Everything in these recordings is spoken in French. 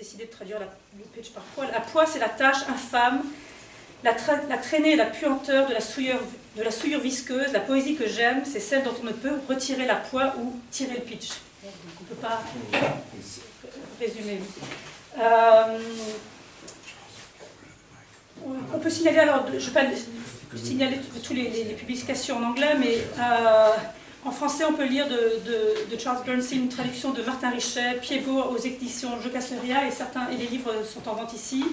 décidé de traduire le pitch par poids. La poix, c'est la tâche infâme, la traînée et la puanteur de la souillure visqueuse. La poésie que j'aime, c'est celle dont on ne peut retirer la poix ou tirer le pitch. Donc on ne peut pas résumer. On peut signaler, alors, je ne vais pas signaler toutes les publications en anglais, mais en français, on peut lire de Charles Bernstein une traduction de Martin Richet, Pied-Beau aux éditions Je Casseria, et les livres sont en vente ici.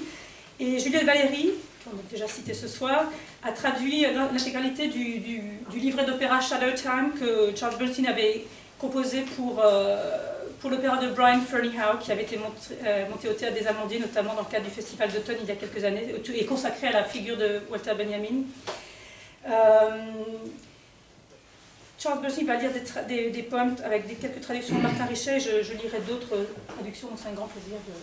Et Juliette Valéry, qu'on a déjà cité ce soir, a traduit l'intégralité du livret d'opéra Shadow Time que Charles Bernstein avait composé pour l'opéra de Brian Ferneyhough, qui avait été monté au Théâtre des Amandiers, notamment dans le cadre du Festival d'automne il y a quelques années, et consacré à la figure de Walter Benjamin. Charles Bernstein va lire des poèmes avec quelques traductions de Martin Richet, je lirai d'autres traductions, donc c'est un grand plaisir de...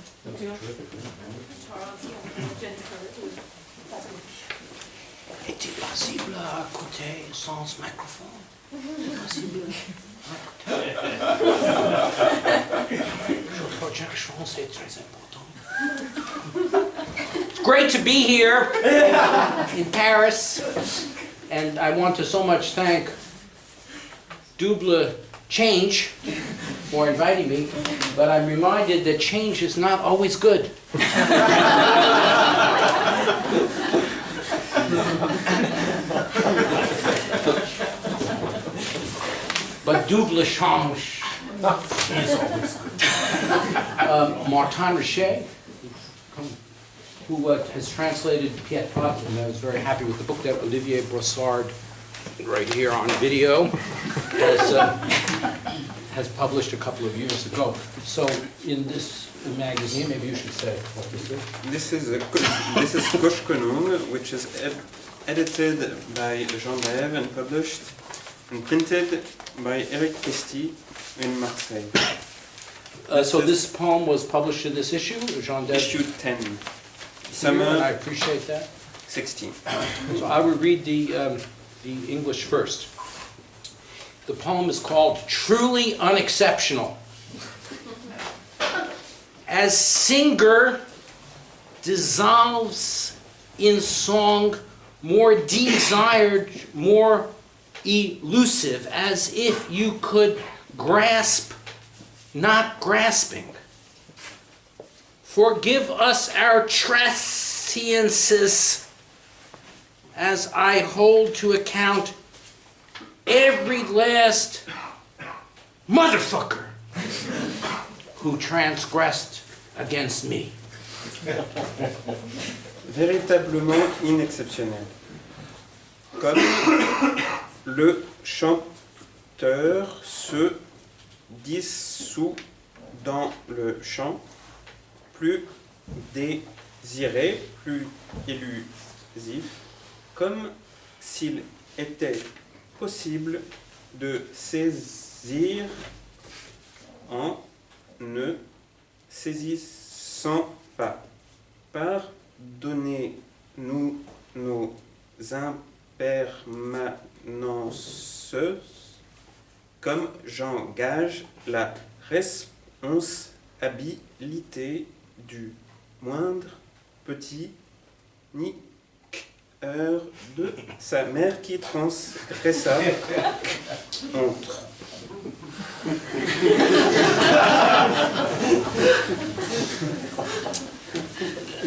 Est-il possible à écouter sans microphone? Possible. Projection, c'est très important. It's great to be here in Paris, and I want to so much thank Double Change for inviting me, but I'm reminded that change is not always good. But double change is always good. Martin Richet, who has translated Piet Pot, and I was very happy with the book that Olivier Brossard, right here on video, has published a couple of years ago. So in this magazine, maybe you should say what this is. This is Koshkonung, which is edited by Jean Dève and published and printed by Eric Pesty in Marseille. So this poem was published in this issue, Jean Dève? Issue 10. Summer, and I appreciate that. 16. So I will read the English first. The poem is called Truly Unexceptional. As singer dissolves in song, more desired, more elusive, as if you could grasp, not grasping. Forgive us our tresciences, as I hold to account every last motherfucker who transgressed against me. Véritablement inexceptionnel. Comme le chanteur se dissout dans le chant, plus désiré, plus élusif, comme s'il était possible de saisir en ne saisissant pas. Pardonnez-nous nos impermanences, comme j'engage la responsabilité du moindre petit niqueur de sa mère qui transgressa entre.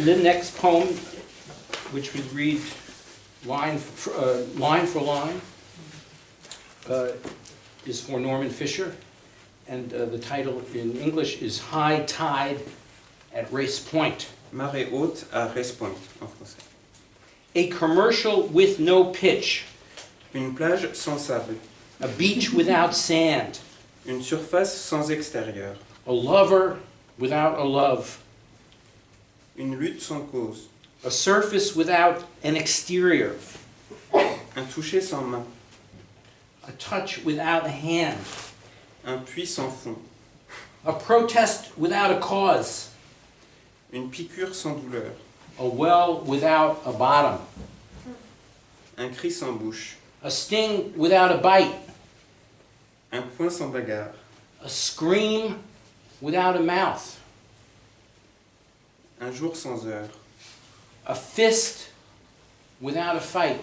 The next poem, which we read line for line, is for Norman Fisher, and the title in English is High Tide at Race Point. Marée haute à Race Point en français. A commercial with no pitch. Une plage sans sable. A beach without sand. Une surface sans extérieur. A lover without a love. Une lutte sans cause. A surface without an exterior. Un toucher sans main. A touch without a hand. Un puits sans fond. A protest without a cause. Une piqûre sans douleur. A well without a bottom. Un cri sans bouche. A sting without a bite. Un point sans bagarre. A scream without a mouth. Un jour sans heure. A fist without a fight.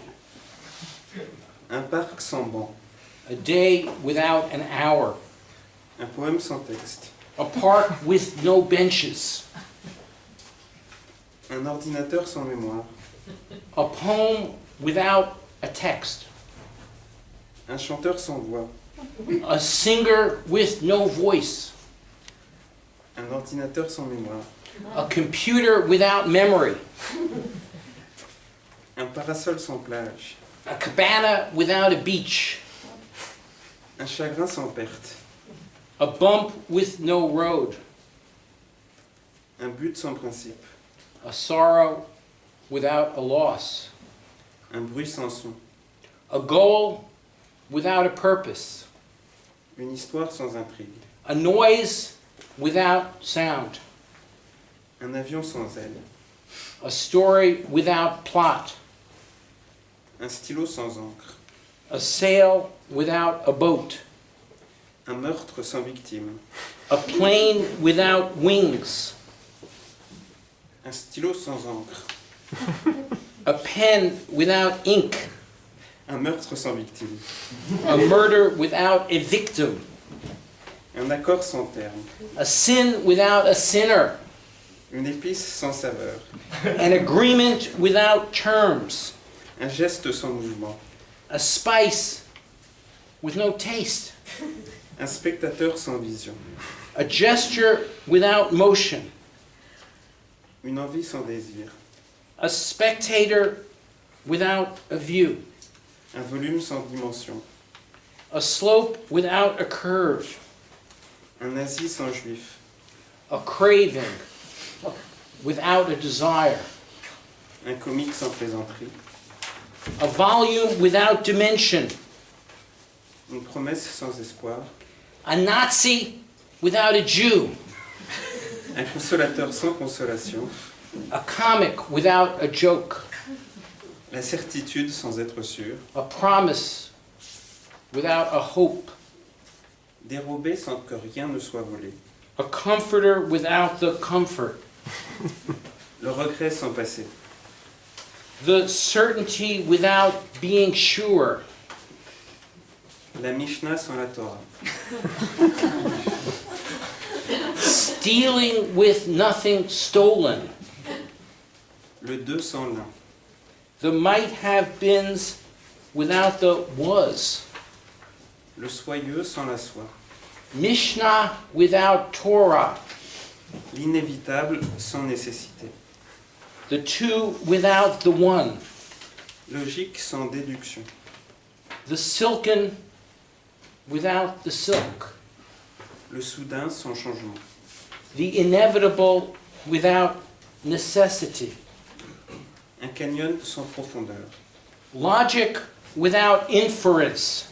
Un parc sans banc. A day without an hour. Un poème sans texte. A park with no benches. Un ordinateur sans mémoire. A poem without a text. Un chanteur sans voix. A singer with no voice. Un ordinateur sans mémoire. A computer without memory. Un parasol sans plage. A cabana without a beach. Un chagrin sans perte. A bump with no road. Un but sans principe. A sorrow without a loss. Un bruit sans son. A goal without a purpose. Une histoire sans intrigue. A noise without sound. Un avion sans aile. A story without plot. Un stylo sans encre. A sail without a boat. Un meurtre sans victime. A plane without wings. Un stylo sans encre. A pen without ink. Un meurtre sans victime. A murder without a victim. Un accord sans terme. A sin without a sinner. Une épice sans saveur. An agreement without terms. Un geste sans mouvement. A spice with no taste. Un spectateur sans vision. A gesture without motion. Une envie sans désir. A spectator without a view. Un volume sans dimension. A slope without a curve. Un nazi sans juif. A craving without a desire. Un comique sans plaisanterie. A volume without dimension. Une promesse sans espoir. A Nazi without a Jew. Un consolateur sans consolation. A comic without a joke. La certitude sans être sûr. A promise without a hope. Dérobé sans que rien ne soit volé. A comforter without the comfort. Le regret sans passé. The certainty without being sure. La Mishnah sans la Torah. Stealing with nothing stolen. Le deux sans l'un. The might have beens without the was. Le soyeux sans la soie. Mishnah without Torah. L'inévitable sans nécessité. The two without the one. Logique sans déduction. The silken without the silk. Le soudain sans changement. The inevitable without necessity. Un canyon sans profondeur. Logic without inference.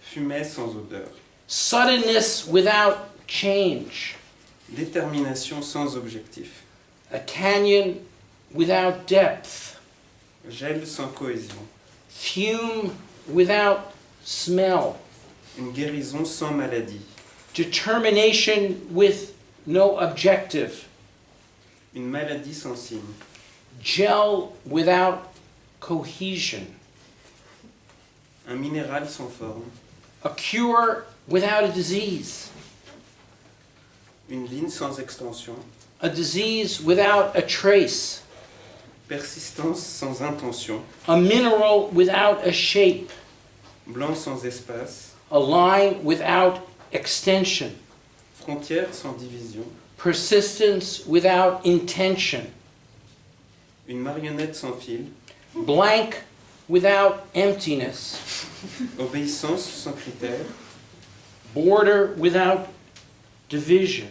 Fumée sans odeur. Suddenness without change. Détermination sans objectif. A canyon without depth. Gel sans cohésion. Fume without smell. Une guérison sans maladie. Determination with no objective. Une maladie sans signe. Gel without cohesion. Un minéral sans forme. A cure without a disease. Une ligne sans extension. A disease without a trace. Persistance sans intention. A mineral without a shape. Blanc sans espace. A line without extension. Frontière sans division. Persistence without intention. Une marionnette sans fil. Blank without emptiness. Obéissance sans critère. Border without division.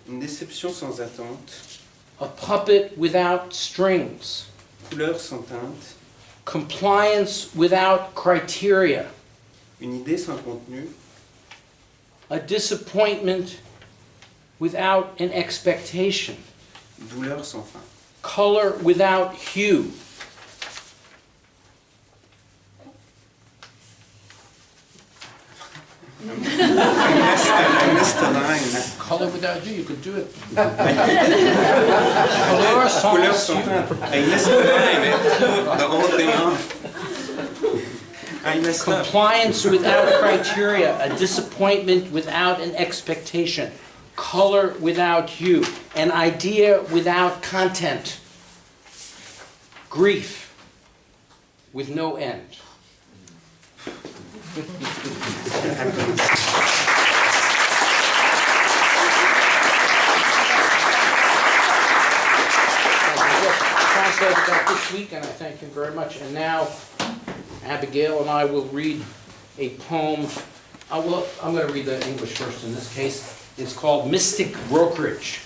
Une déception sans attente. A puppet without strings. Couleur sans teinte. Compliance without criteria. Une idée sans contenu. A disappointment without an expectation. Douleur sans fin. Color without hue. Un mastic missed the line. Color without you could do it. Couleur sans teinte. I missed the line. It threw the whole thing off. I messed up. Compliance without criteria, a disappointment without an expectation. Color without you, an idea without content. Grief with no end. Translated that this week, and I thank you very much. And now, Abigail and I will read a poem. I'm going to read the English first in this case. It's called Mystic Brokerage.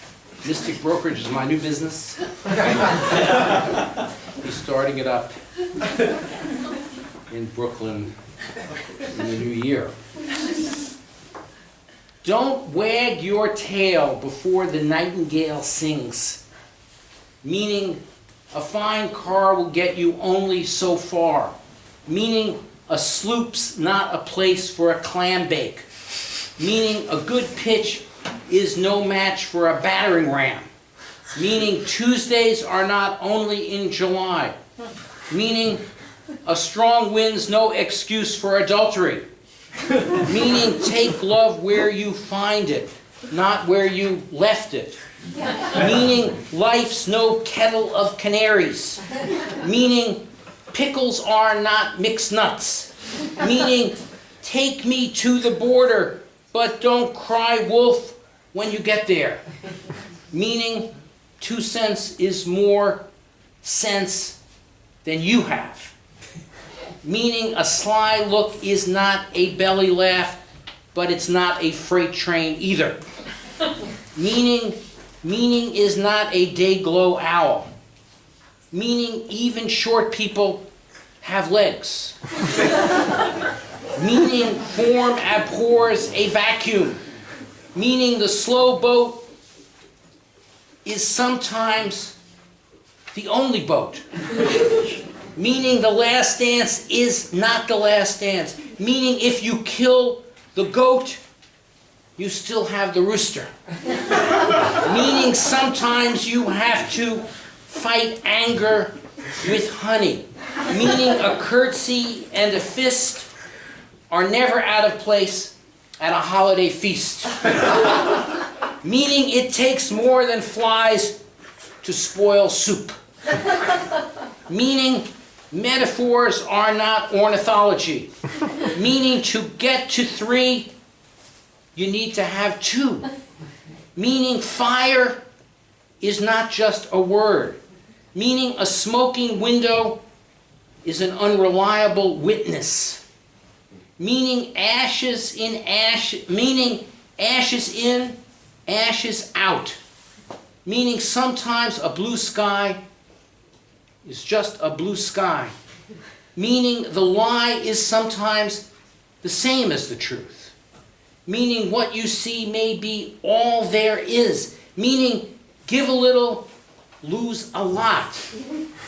Mystic Brokerage is my new business. He's starting it up in Brooklyn in the new year. Don't wag your tail before the nightingale sings, meaning a fine car will get you only so far, meaning a sloop's not a place for a clam bake, meaning a good pitch is no match for a battering ram, meaning Tuesdays are not only in July, meaning a strong wind's no excuse for adultery, meaning take love where you find it, not where you left it, meaning life's no kettle of canaries, meaning pickles are not mixed nuts, meaning take me to the border, but don't cry wolf when you get there, meaning 2 cents is more sense than you have, meaning a sly look is not a belly laugh, but it's not a freight train either, meaning is not a day-glow owl, meaning even short people have legs, meaning form abhors a vacuum, meaning the slow boat is sometimes the only boat, meaning the last dance is not the last dance, meaning if you kill the goat, you still have the rooster, meaning sometimes you have to fight anger with honey, meaning a curtsy and a fist are never out of place at a holiday feast, meaning it takes more than flies to spoil soup, meaning metaphors are not ornithology, meaning to get to 3, you need to have 2, meaning fire is not just a word, meaning a smoking window is an unreliable witness, meaning ashes in, ashes out, meaning sometimes a blue sky is just a blue sky, meaning the lie is sometimes the same as the truth, meaning what you see may be all there is, meaning give a little, lose a lot,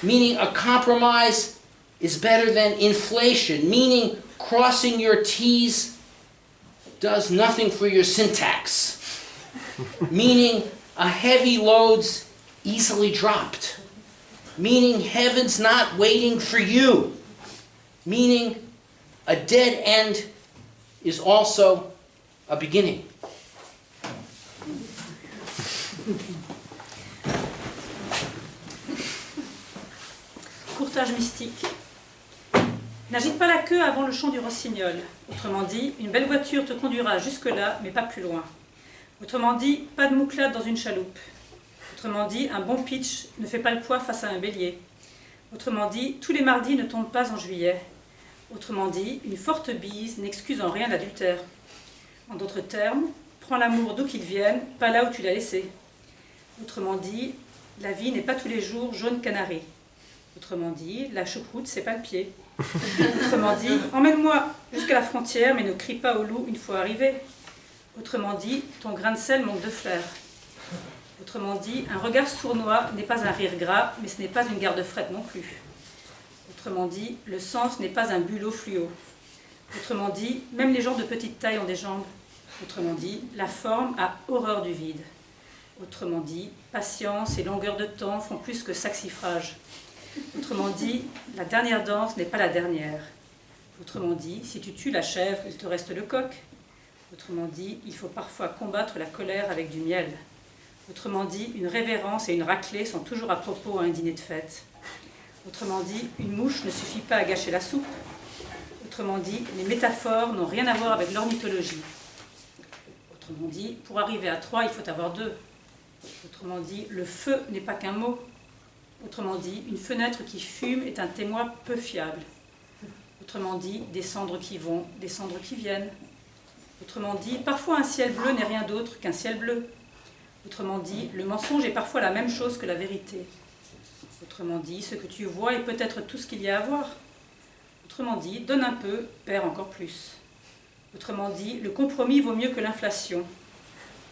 meaning a compromise is better than inflation, meaning crossing your T's does nothing for your syntax, meaning a heavy load's easily dropped, meaning heaven's not waiting for you, meaning a dead end is also a beginning. Courtage mystique. N'agite pas la queue avant le chant du rossignol. Autrement dit, une belle voiture te conduira jusque-là, mais pas plus loin. Autrement dit, pas de mouclade dans une chaloupe. Autrement dit, un bon pitch ne fait pas le poids face à un bélier. Autrement dit, tous les mardis ne tombent pas en juillet. Autrement dit, une forte bise n'excuse en rien l'adultère. En d'autres termes, prends l'amour d'où qu'il vienne, pas là où tu l'as laissé. Autrement dit, la vie n'est pas tous les jours jaune canari. Autrement dit, la choucroute, c'est pas le pied. Autrement dit, emmène-moi jusqu'à la frontière, mais ne crie pas au loup une fois arrivé. Autrement dit, ton grain de sel manque de flair. Autrement dit, un regard sournois n'est pas un rire gras, mais ce n'est pas une garde frette non plus. Autrement dit, le sens n'est pas un bulot fluo. Autrement dit, même les gens de petite taille ont des jambes. Autrement dit, la forme a horreur du vide. Autrement dit, patience et longueur de temps font plus que saxifrage. Autrement dit, la dernière danse n'est pas la dernière. Autrement dit, si tu tues la chèvre, il te reste le coq. Autrement dit, il faut parfois combattre la colère avec du miel. Autrement dit, une révérence et une raclée sont toujours à propos à un dîner de fête. Autrement dit, une mouche ne suffit pas à gâcher la soupe. Autrement dit, les métaphores n'ont rien à voir avec l'ornithologie. Autrement dit, pour arriver à 3, il faut avoir 2. Autrement dit, le feu n'est pas qu'un mot. Autrement dit, une fenêtre qui fume est un témoin peu fiable. Autrement dit, des cendres qui vont, des cendres qui viennent. Autrement dit, parfois un ciel bleu n'est rien d'autre qu'un ciel bleu. Autrement dit, le mensonge est parfois la même chose que la vérité. Autrement dit, ce que tu vois est peut-être tout ce qu'il y a à voir. Autrement dit, donne un peu, perds encore plus. Autrement dit, le compromis vaut mieux que l'inflation.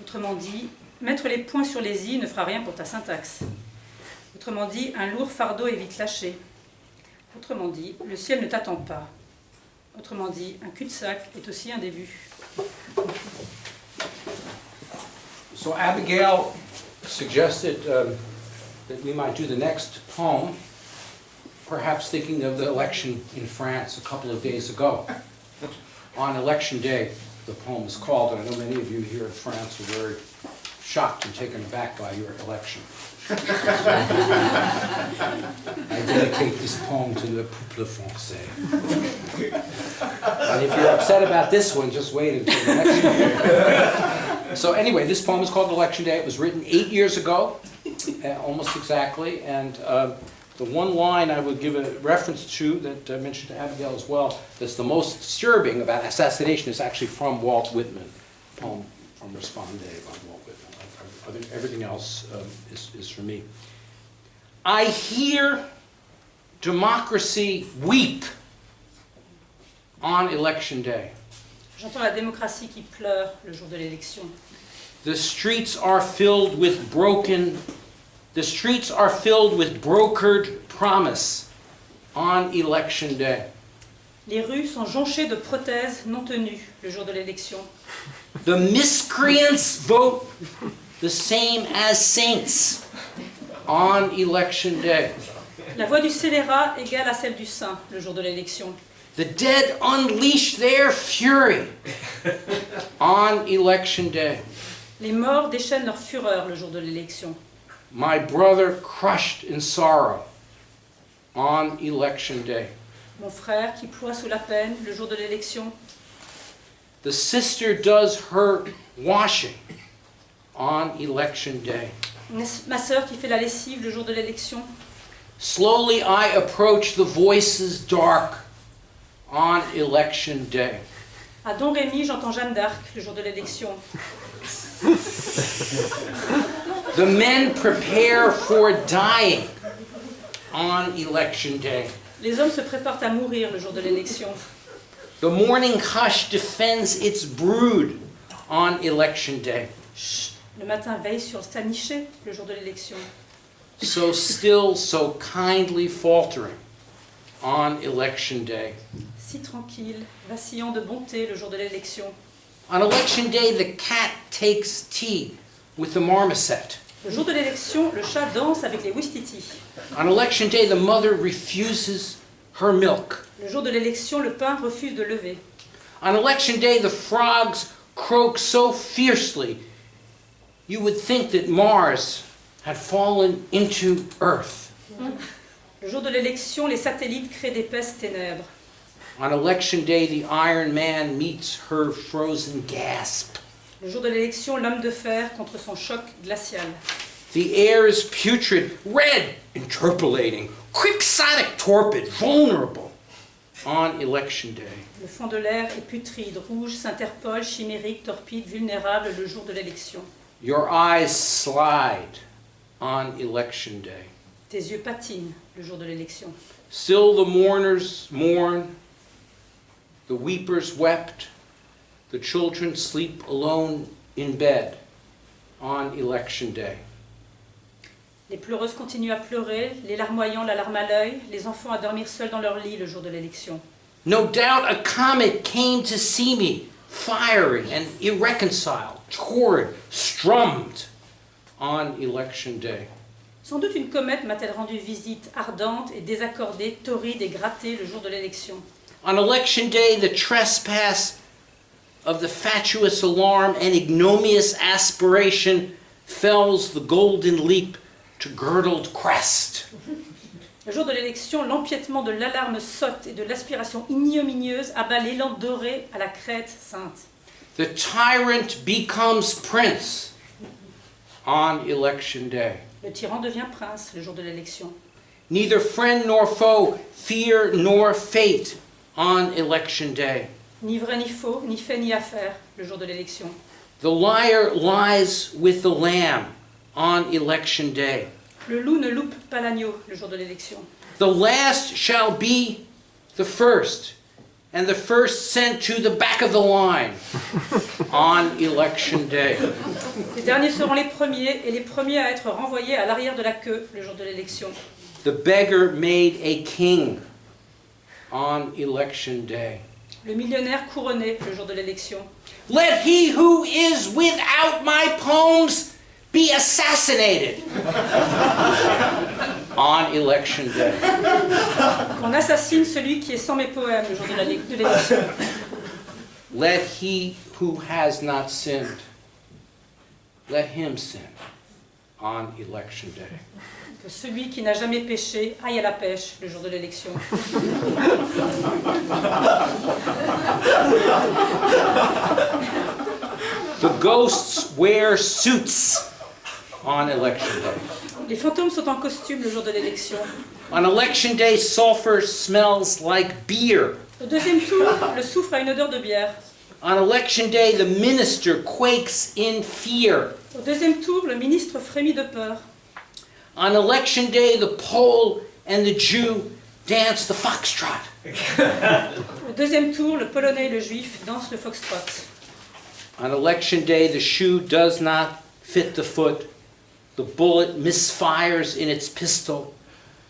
Autrement dit, mettre les points sur les i ne fera rien pour ta syntaxe. Autrement dit, un lourd fardeau est vite lâché. Autrement dit, le ciel ne t'attend pas. Autrement dit, un cul-de-sac est aussi un début. So Abigail suggested that we might do the next poem, perhaps thinking of the election in France a couple of days ago. On election day, the poem is called, and I know many of you here in France are very shocked and taken aback by your election. I dedicate this poem to the peuple français. And if you're upset about this one, just wait until the next one. So anyway, this poem is called Election Day. It was written 8 years ago, almost exactly, and the one line I would give a reference to that I mentioned to Abigail as well, that's the most disturbing about assassination is actually from Walt Whitman, a poem from Responde by Walt Whitman. Everything else is for me. I hear democracy weep on election day. J'entends la démocratie qui pleure le jour de l'élection. The streets are filled with brokered promise on election day. Les rues sont jonchées de prothèses non tenues le jour de l'élection. The miscreants vote the same as saints on election day. La voix du scélérat égale à celle du saint le jour de l'élection. The dead unleash their fury on election day. Les morts déchaînent leur fureur le jour de l'élection. My brother crushed in sorrow on election day. Mon frère qui ploie sous la peine le jour de l'élection. The sister does her washing on election day. Ma sœur qui fait la lessive le jour de l'élection. Slowly I approach the voices dark on election day. À Don Rémy, j'entends Jeanne d'Arc le jour de l'élection. The men prepare for dying on election day. Les hommes se préparent à mourir le jour de l'élection. The morning hush defends its brood on election day. Chut, le matin veille sur Staniché le jour de l'élection. So still, so kindly faltering on election day. Si tranquille, vacillant de bonté le jour de l'élection. On election day, the cat takes tea with the marmoset. Le jour de l'élection, le chat danse avec les ouistiti. On election day, the mother refuses her milk. Le jour de l'élection, le pain refuse de lever. On election day, the frogs croak so fiercely, you would think that Mars had fallen into Earth. Le jour de l'élection, les satellites créent d'épaisses ténèbres. On election day, the Iron Man meets her frozen gasp. Le jour de l'élection, l'homme de fer contre son choc glacial. The air is putrid, red, interpolating, quixotic, torpid, vulnerable on election day. Le fond de l'air est putride, rouge, s'interpole, chimérique, torpide, vulnérable le jour de l'élection. Your eyes slide on election day. Tes yeux patinent le jour de l'élection. Still the mourners mourn, the weepers wept, the children sleep alone in bed on election day. Les pleureuses continuent à pleurer, les larmoyants la larme à l'œil, les enfants à dormir seuls dans leur lit le jour de l'élection. No doubt a comet came to see me fiery and irreconciled, toward, strummed on election day. Sans doute une comète m'a-t-elle rendu visite ardente et désaccordée, torride et grattée le jour de l'élection. On election day, the trespass of the fatuous alarm and ignominious aspiration fells the golden leap to girdled crest. Le jour de l'élection, l'empiètement de l'alarme sotte et de l'aspiration ignominieuse abat l'élan doré à la crête sainte. The tyrant becomes prince on election day. Le tyran devient prince le jour de l'élection. Neither friend nor foe, fear nor fate on election day. Ni vrai ni faux, ni fait ni affaire le jour de l'élection. The liar lies with the lamb on election day. Le loup ne loupe pas l'agneau le jour de l'élection. The last shall be the first, and the first sent to the back of the line on election day. Les derniers seront les premiers et les premiers à être renvoyés à l'arrière de la queue le jour de l'élection. The beggar made a king on election day. Le millionnaire couronné le jour de l'élection. Let he who is without my poems be assassinated on election day. Qu'on assassine celui qui est sans mes poèmes le jour de l'élection. Let he who has not sinned, let him sin on election day. Que celui qui n'a jamais péché aille à la pêche le jour de l'élection. The ghosts wear suits on election day. Les fantômes sont en costume le jour de l'élection. On election day, sulfur smells like beer. Au deuxième tour, le soufre a une odeur de bière. On election day, the minister quakes in fear. Au deuxième tour, le ministre frémit de peur. On election day, the Pole and the Jew dance the foxtrot. Au deuxième tour, le Polonais et le Juif dansent le foxtrot. On election day, the shoe does not fit the foot. The bullet misfires in its pistol.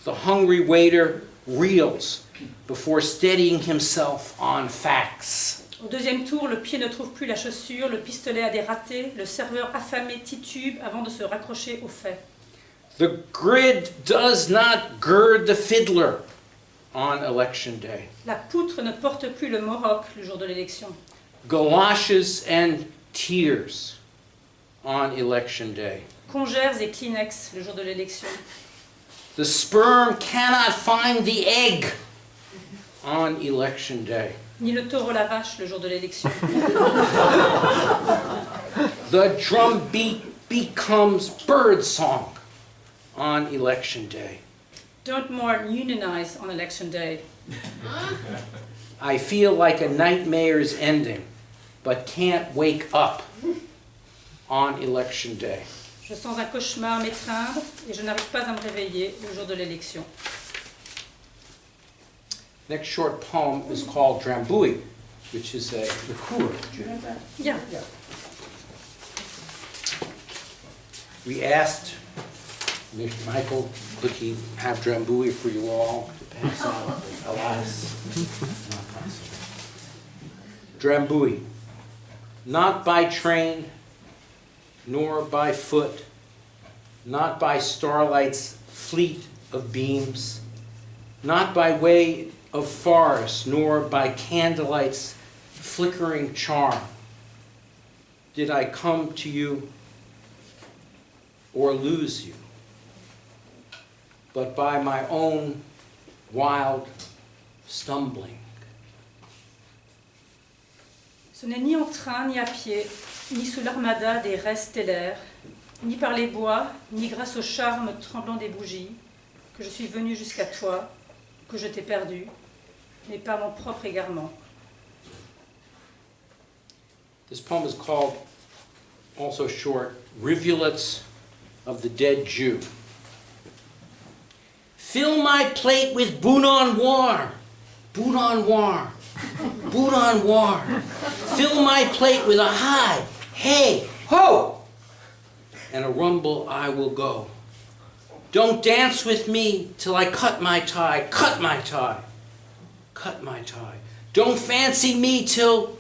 The hungry waiter reels before steadying himself on facts. Au deuxième tour, le pied ne trouve plus la chaussure, le pistolet a des ratés, le serveur affamé titube avant de se raccrocher aux faits. The grid does not gird the fiddler on election day. La poutre ne porte plus le mohawk le jour de l'élection. Galoshes and tears on election day. Congères et Kleenex le jour de l'élection. The sperm cannot find the egg on election day. Ni le taureau la vache le jour de l'élection. The drum beat becomes bird song on election day. Don't more unionize on election day. I feel like a nightmare's ending, but can't wake up on election day. Je sens un cauchemar m'étreindre et je n'arrive pas à me réveiller le jour de l'élection. Next short poem is called Drambuie, which is the cour. Bien. We asked Michael, could he have Drambuie for you all to pass out? Alas, not possible. Drambuie, not by train, nor by foot, not by starlight's fleet of beams, not by way of forest, nor by candlelight's flickering charm, did I come to you or lose you, but by my own wild stumbling. Ce n'est ni en train, ni à pied, ni sous l'armada des restes stellaires, ni par les bois, ni grâce au charme tremblant des bougies, que je suis venu jusqu'à toi, que je t'ai perdu, mais par mon propre égarement. This poem is called, also short, Rivulets of the Dead Jew. Fill my plate with boudin noir, boudin noir, boudin noir. Fill my plate with a hi, hey, ho, and a rumble I will go. Don't dance with me till I cut my tie, cut my tie, cut my tie. Don't fancy me till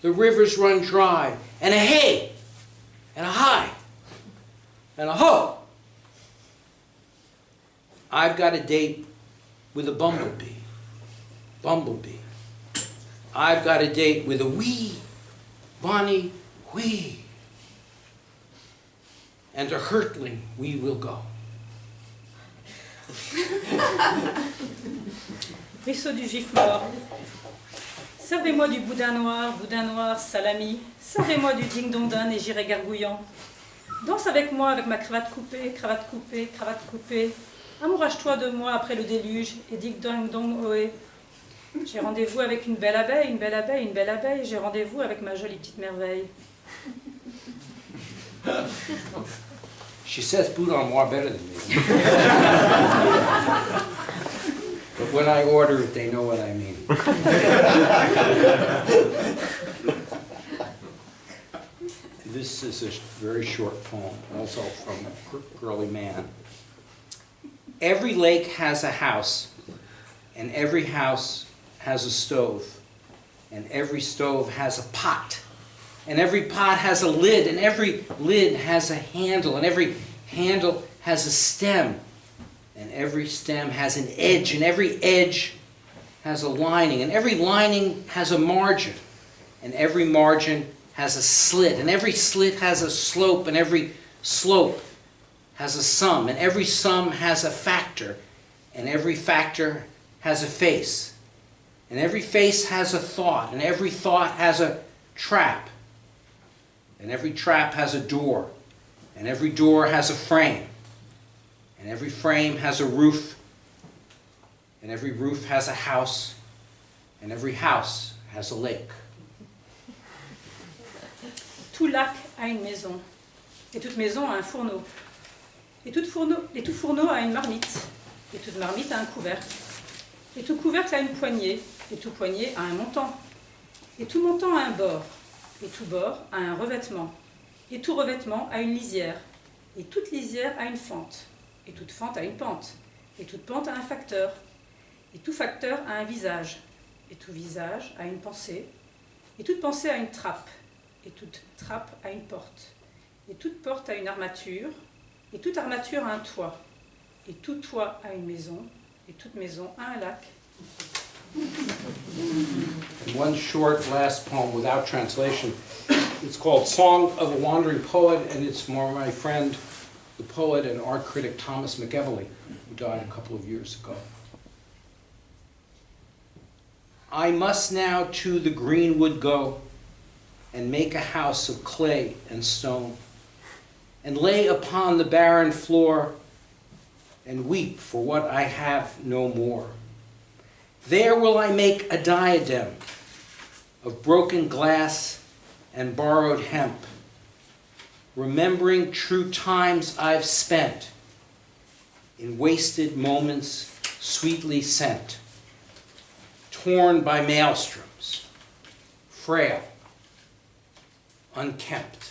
the rivers run dry, and a hey, and a hi, and a ho. I've got a date with a bumblebee. Bumblebee. I've got a date with a wee, bonny wee. And to hurtling we will go. Ruisseau du gif mort. Servez-moi du boudin noir, salami. Servez-moi du ding-dong-dun et j'irai gargouillant. Danse avec moi avec ma cravate coupée, cravate coupée, cravate coupée. Amourage-toi de moi après le déluge et ding-dong-dong ohé. J'ai rendez-vous avec une belle abeille, une belle abeille, une belle abeille. J'ai rendez-vous avec ma jolie petite merveille. She says boudin noir better than me. But when I order it, they know what I mean. This is a very short poem, also from a girly man. Every lake has a house, and every house has a stove, and every stove has a pot, and every pot has a lid, and every lid has a handle, and every handle has a stem, and every stem has an edge, and every edge has a lining, and every lining has a margin, and every margin has a slit, and every slit has a slope, and every slope has a sum, and every sum has a factor, and every factor has a face, and every face has a thought, and every thought has a trap, and every trap has a door, and every door has a frame, and every frame has a roof, and every roof has a house, and every house has a lake. Tout lac a une maison, et toute maison a un fourneau. Et tout fourneau a une marmite, et toute marmite a un couvercle. Et tout couvercle a une poignée, et tout poignet a un montant. Et tout montant a un bord, et tout bord a un revêtement. Et tout revêtement a une lisière, et toute lisière a une fente. Et toute fente a une pente, et toute pente a un facteur. Et tout facteur a un visage, et tout visage a une pensée. Et toute pensée a une trappe, et toute trappe a une porte. Et toute porte a une armature, et toute armature a un toit. Et tout toit a une maison, et toute maison a un lac. And one short last poem without translation. It's called Song of a Wandering Poet, and it's for my friend, the poet and art critic Thomas McEvely, who died a couple of years ago. I must now to the greenwood go, and make a house of clay and stone, and lay upon the barren floor, and weep for what I have no more. There will I make a diadem of broken glass and borrowed hemp, remembering true times I've spent in wasted moments sweetly sent, torn by maelstroms, frail, unkempt.